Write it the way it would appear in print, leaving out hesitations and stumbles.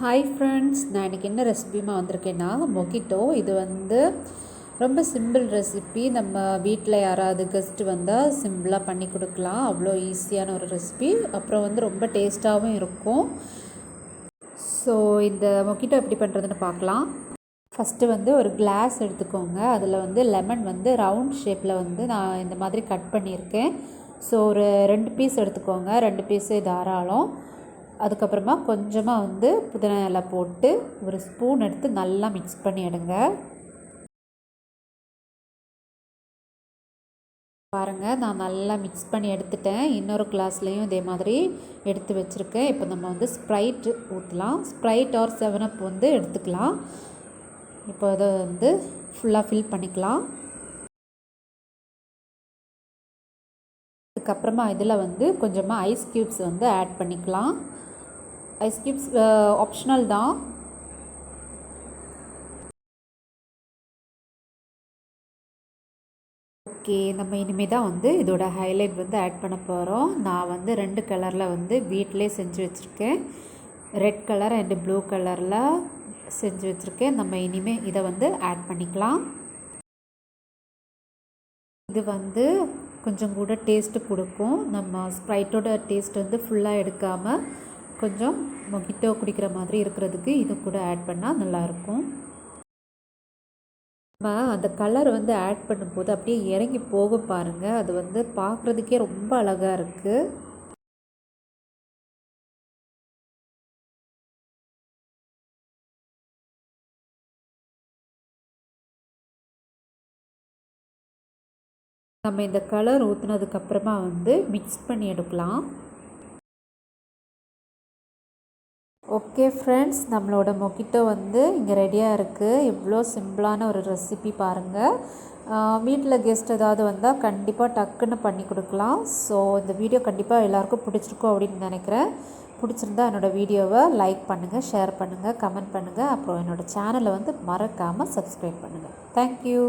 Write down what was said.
Hi friends, நான் இன்றைக்கி என்ன ரெசிபிமா வந்திருக்கேன்னா மொகிட்டோ. இது ரொம்ப சிம்பிள் ரெசிபி. நம்ம வீட்டில் யாராவது கெஸ்ட்டு வந்தால் சிம்பிளாக பண்ணி கொடுக்கலாம். அவ்வளோ ஈஸியான ஒரு ரெசிபி. அப்புறம் ரொம்ப டேஸ்ட்டாகவும் இருக்கும். ஸோ இந்த மொகிட்டோ எப்படி பண்ணுறதுன்னு பார்க்கலாம். ஃபஸ்ட்டு ஒரு கிளாஸ் எடுத்துக்கோங்க. அதில் லெமன் ரவுண்ட் ஷேப்பில் நான் இந்த மாதிரி கட் பண்ணியிருக்கேன். ஸோ ஒரு 2 பீஸ் எடுத்துக்கோங்க. 2 பீஸு தாராளம். அதுக்கப்புறமா கொஞ்சமாக புதினா இலை போட்டு ஒரு ஸ்பூன் எடுத்து நல்லா மிக்ஸ் பண்ணி எடுங்க. பாருங்கள், நான் நல்லா மிக்ஸ் பண்ணி எடுத்துட்டேன். இன்னொரு கிளாஸ்லேயும் இதே மாதிரி எடுத்து வச்சுருக்கேன். இப்போ நம்ம ஸ்ப்ரைட் ஊற்றலாம். ஸ்ப்ரைட் ஆர் 7up எடுத்துக்கலாம். இப்போ அதை ஃபுல்லாக ஃபில் பண்ணிக்கலாம். அதுக்கப்புறமா இதில் கொஞ்சமாக ஐஸ் க்யூப்ஸ் ஆட் பண்ணிக்கலாம். ஐஸ் க்யூப்ஸ் ஆப்ஷனல் தான். ஓகே, நம்ம இனிமேல் தான் இதோட ஹைலைட் ஆட் பண்ண போகிறோம். நான் 2 கலரில் வீட்டிலே செஞ்சு வச்சுருக்கேன். ரெட் கலர் அண்டு ப்ளூ கலரில் செஞ்சு வச்சுருக்கேன். நம்ம இனிமேல் இதை ஆட் பண்ணிக்கலாம். இது கொஞ்சம் கூட டேஸ்ட்டு கொடுக்கும். நம்ம ஸ்ப்ரைட்டோட டேஸ்ட் ஃபுல்லாக எடுக்காமல் கொஞ்சம் மொகிட்டோ குடிக்கிற மாதிரி இருக்கிறதுக்கு இது கூட ஆட் பண்ணால் நல்லாயிருக்கும். நம்ம அந்த கலர் ஆட் பண்ணும்போது அப்படியே இறங்கி போக பாருங்கள். அது பார்க்குறதுக்கே ரொம்ப அழகாக இருக்குது. நம்ம இந்த கலர் ஊற்றுனதுக்கப்புறமா மிக்ஸ் பண்ணி எடுக்கலாம். ஓகே ஃப்ரெண்ட்ஸ், நம்மளோட மொகிட்டோ இங்கே ரெடியாக இருக்குது. இவ்வளோ சிம்பிளான ஒரு ரெசிபி பாருங்கள். வீட்டில் கெஸ்ட் ஏதாவது வந்தால் கண்டிப்பாக டக்குன்னு பண்ணி கொடுக்கலாம். ஸோ இந்த வீடியோ கண்டிப்பாக எல்லாேருக்கும் பிடிச்சிருக்கும் அப்படின்னு நினைக்கிறேன். பிடிச்சிருந்தா என்னோடய வீடியோவை லைக் பண்ணுங்கள், ஷேர் பண்ணுங்கள், கமெண்ட் பண்ணுங்கள். அப்புறம் என்னோடய சேனலை மறக்காமல் சப்ஸ்கிரைப் பண்ணுங்கள். தேங்க்யூ.